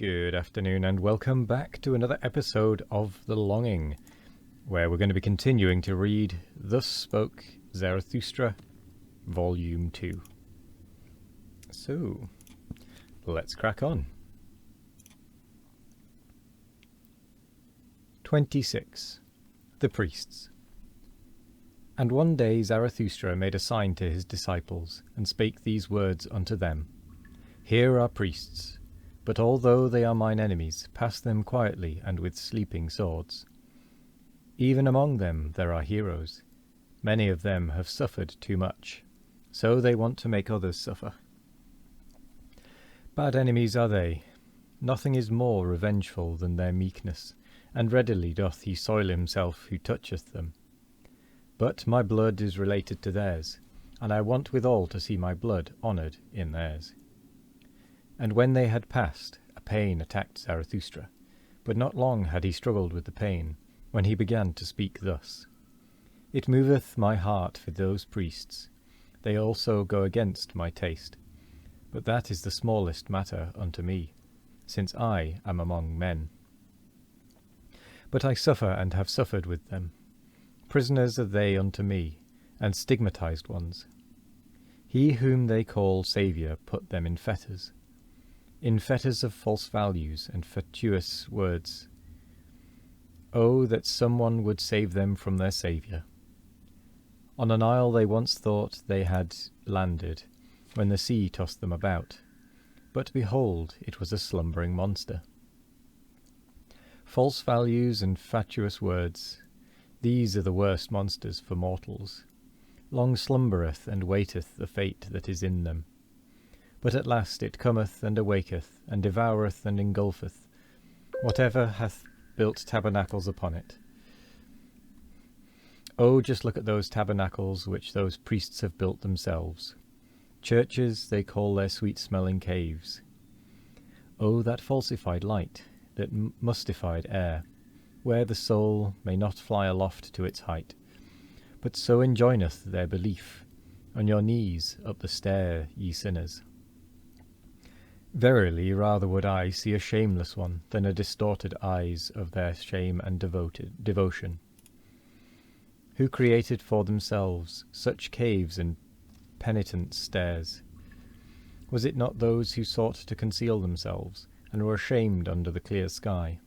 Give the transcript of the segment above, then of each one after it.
Good afternoon and welcome back to another episode of The Longing, where we're going to be continuing to read Thus Spoke Zarathustra, Volume 2. So, let's crack on. 26. The Priests. And one day Zarathustra made a sign to his disciples, and spake these words unto them. Here are priests, but although they are mine enemies, pass them quietly and with sleeping swords. Even among them there are heroes. Many of them have suffered too much, so they want to make others suffer. Bad enemies are they. Nothing is more revengeful than their meekness, and readily doth he soil himself who toucheth them. But my blood is related to theirs, and I want withal to see my blood honoured in theirs. And when they had passed, a pain attacked Zarathustra, but not long had he struggled with the pain, when he began to speak thus. It moveth my heart for those priests. They also go against my taste. But that is the smallest matter unto me, since I am among men. But I suffer and have suffered with them. Prisoners are they unto me, and stigmatized ones. He whom they call Saviour put them in fetters of false values and fatuous words. Oh, that someone would save them from their Saviour. On an isle they once thought they had landed, when the sea tossed them about. But behold, it was a slumbering monster. False values and fatuous words, these are the worst monsters for mortals. Long slumbereth and waiteth the fate that is in them. But at last it cometh and awaketh, and devoureth and engulfeth whatever hath built tabernacles upon it. Oh, just look at those tabernacles which those priests have built themselves. Churches they call their sweet-smelling caves. Oh, that falsified light, that mustified air, where the soul may not fly aloft to its height, but so enjoineth their belief. On your knees up the stair, ye sinners. Verily, rather would I see a shameless one than a distorted eyes of their shame and devotion. Who created for themselves such caves and penitent stairs? Was it not those who sought to conceal themselves, and were ashamed under the clear sky?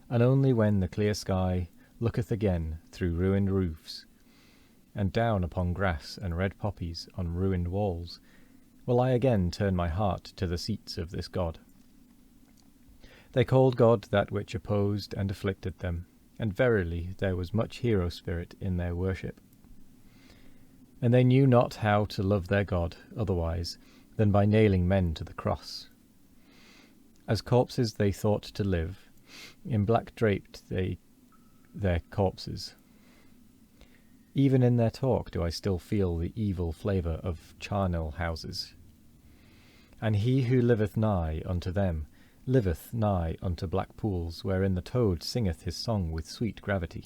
And only when the clear sky looketh again through ruined roofs, and down upon grass and red poppies on ruined walls, will I again turn my heart to the seats of this God. They called God that which opposed and afflicted them, and verily there was much hero spirit in their worship. And they knew not how to love their God otherwise than by nailing men to the cross. As corpses they thought to live, in black draped their corpses. Even in their talk do I still feel the evil flavour of charnel houses. And he who liveth nigh unto them liveth nigh unto black pools, wherein the toad singeth his song with sweet gravity.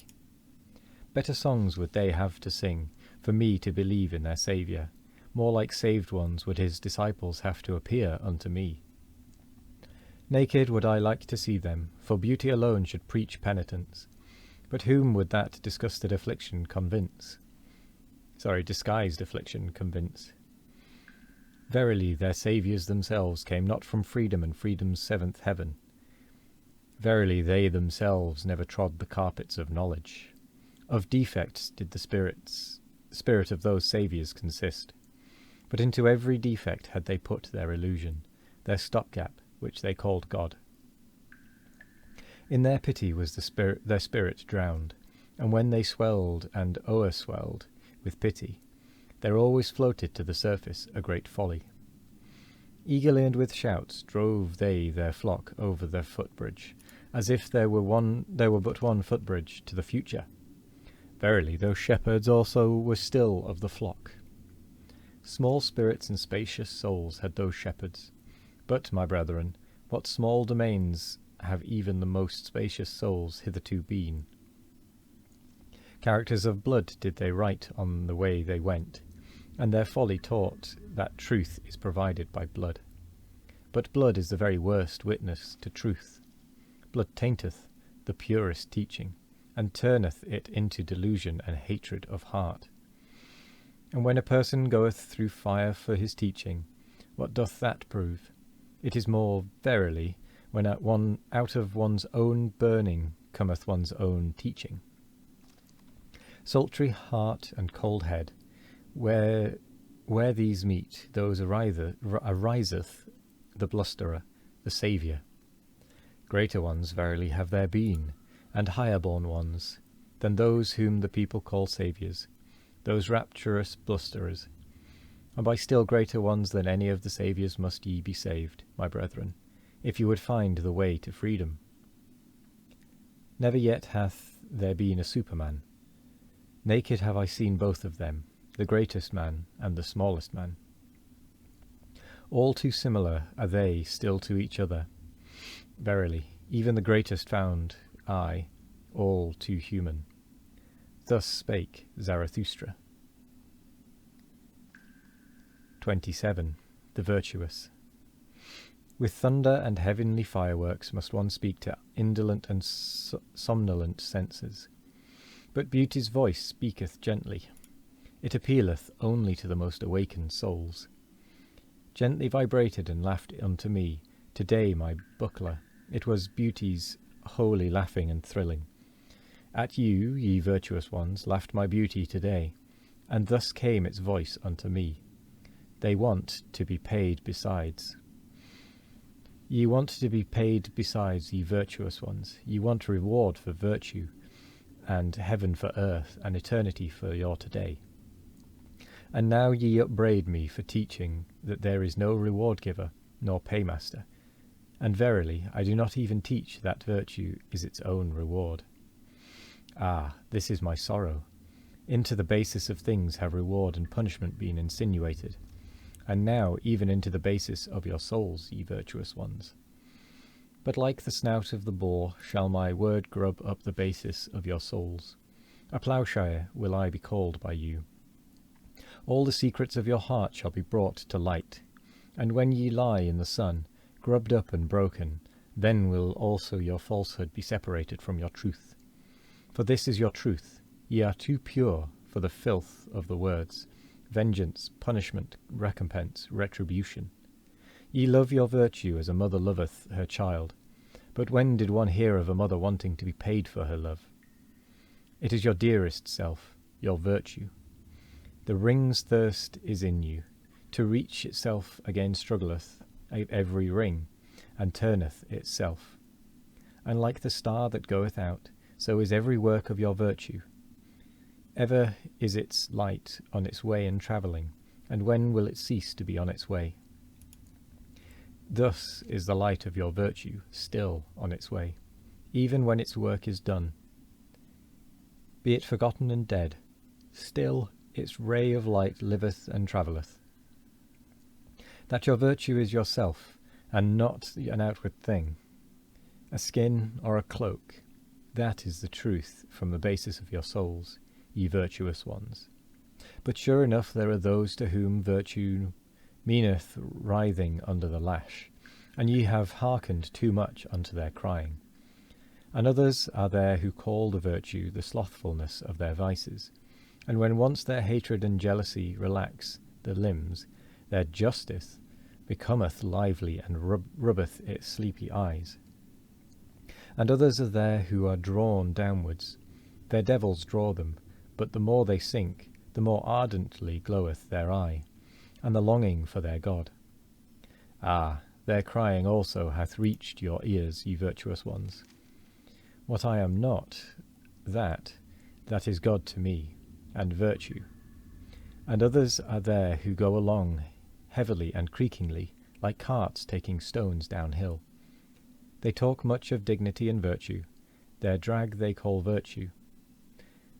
Better songs would they have to sing, for me to believe in their Saviour. More like saved ones would his disciples have to appear unto me. Naked would I like to see them, for beauty alone should preach penitence. But whom would that disguised affliction convince? Verily, their saviours themselves came not from freedom and freedom's seventh heaven. Verily, they themselves never trod the carpets of knowledge. Of defects did the spirit of those saviours consist. But into every defect had they put their illusion, their stopgap, which they called God. In their pity was their spirit drowned, and when they swelled and o'erswelled with pity, there always floated to the surface a great folly. Eagerly and with shouts drove they their flock over their footbridge, as if there were but one footbridge to the future. Verily, those shepherds also were still of the flock. Small spirits and spacious souls had those shepherds. But, my brethren, what small domains have even the most spacious souls hitherto been? Characters of blood did they write on the way they went, and their folly taught that truth is provided by blood. But blood is the very worst witness to truth. Blood tainteth the purest teaching, and turneth it into delusion and hatred of heart. And when a person goeth through fire for his teaching, what doth that prove? It is more verily when out of one's own burning cometh one's own teaching. Sultry heart and cold head, where these meet, those ariseth the blusterer, the Saviour. Greater ones verily have there been, and higher born ones, than those whom the people call saviours, those rapturous blusterers. And by still greater ones than any of the saviours must ye be saved, my brethren, if you would find the way to freedom. Never yet hath there been a Superman. Naked have I seen both of them, the greatest man and the smallest man. All too similar are they still to each other. Verily, even the greatest found I, all too human. Thus spake Zarathustra. 27. The Virtuous. With thunder and heavenly fireworks must one speak to indolent and somnolent senses. But beauty's voice speaketh gently. It appealeth only to the most awakened souls. Gently vibrated and laughed unto me, today my buckler. It was beauty's holy laughing and thrilling. At you, ye virtuous ones, laughed my beauty today, and thus came its voice unto me. They want to be paid besides. Ye want to be paid besides, ye virtuous ones. Ye want reward for virtue, and heaven for earth, and eternity for your today. And now ye upbraid me for teaching that there is no reward-giver, nor paymaster. And verily, I do not even teach that virtue is its own reward. Ah, this is my sorrow. Into the basis of things have reward and punishment been insinuated, and now even into the basis of your souls, ye virtuous ones. But like the snout of the boar shall my word grub up the basis of your souls. A ploughshare will I be called by you. All the secrets of your heart shall be brought to light, and when ye lie in the sun, grubbed up and broken, then will also your falsehood be separated from your truth. For this is your truth. Ye are too pure for the filth of the words, vengeance, punishment, recompense, retribution. Ye love your virtue as a mother loveth her child. But when did one hear of a mother wanting to be paid for her love? It is your dearest self, your virtue. The ring's thirst is in you. To reach itself again struggleth every ring, and turneth itself. And like the star that goeth out, so is every work of your virtue. Ever is its light on its way and travelling, and when will it cease to be on its way? Thus is the light of your virtue still on its way, even when its work is done. Be it forgotten and dead, still its ray of light liveth and travelleth. That your virtue is yourself, and not an outward thing, a skin or a cloak, that is the truth from the basis of your souls, ye virtuous ones. But sure enough there are those to whom virtue meaneth writhing under the lash, and ye have hearkened too much unto their crying. And others are there who call the virtue the slothfulness of their vices, and when once their hatred and jealousy relax the limbs, their justice becometh lively and rubbeth its sleepy eyes. And others are there who are drawn downwards. Their devils draw them, but the more they sink, the more ardently gloweth their eye, and the longing for their God. Ah, their crying also hath reached your ears, ye virtuous ones. What I am not, that is God to me, and virtue. And others are there who go along heavily and creakingly, like carts taking stones downhill. They talk much of dignity and virtue, their drag they call virtue.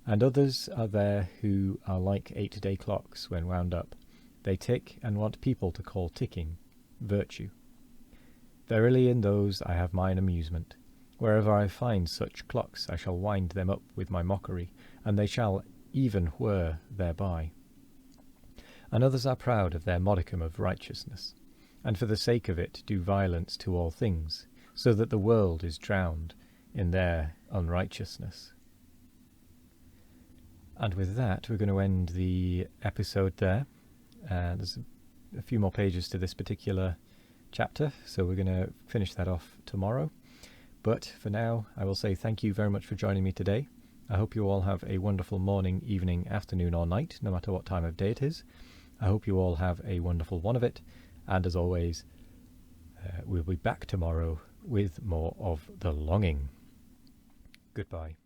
And others are there who are like 8-day clocks when wound up. They tick and want people to call ticking virtue. Verily in those I have mine amusement. Wherever I find such clocks I shall wind them up with my mockery, and they shall even whir thereby. And others are proud of their modicum of righteousness, and for the sake of it do violence to all things, so that the world is drowned in their unrighteousness. And with that, we're going to end the episode there. There's a few more pages to this particular chapter, so we're going to finish that off tomorrow. But for now, I will say thank you very much for joining me today. I hope you all have a wonderful morning, evening, afternoon or night, no matter what time of day it is. I hope you all have a wonderful one of it. And as always, we'll be back tomorrow with more of The Longing. Goodbye.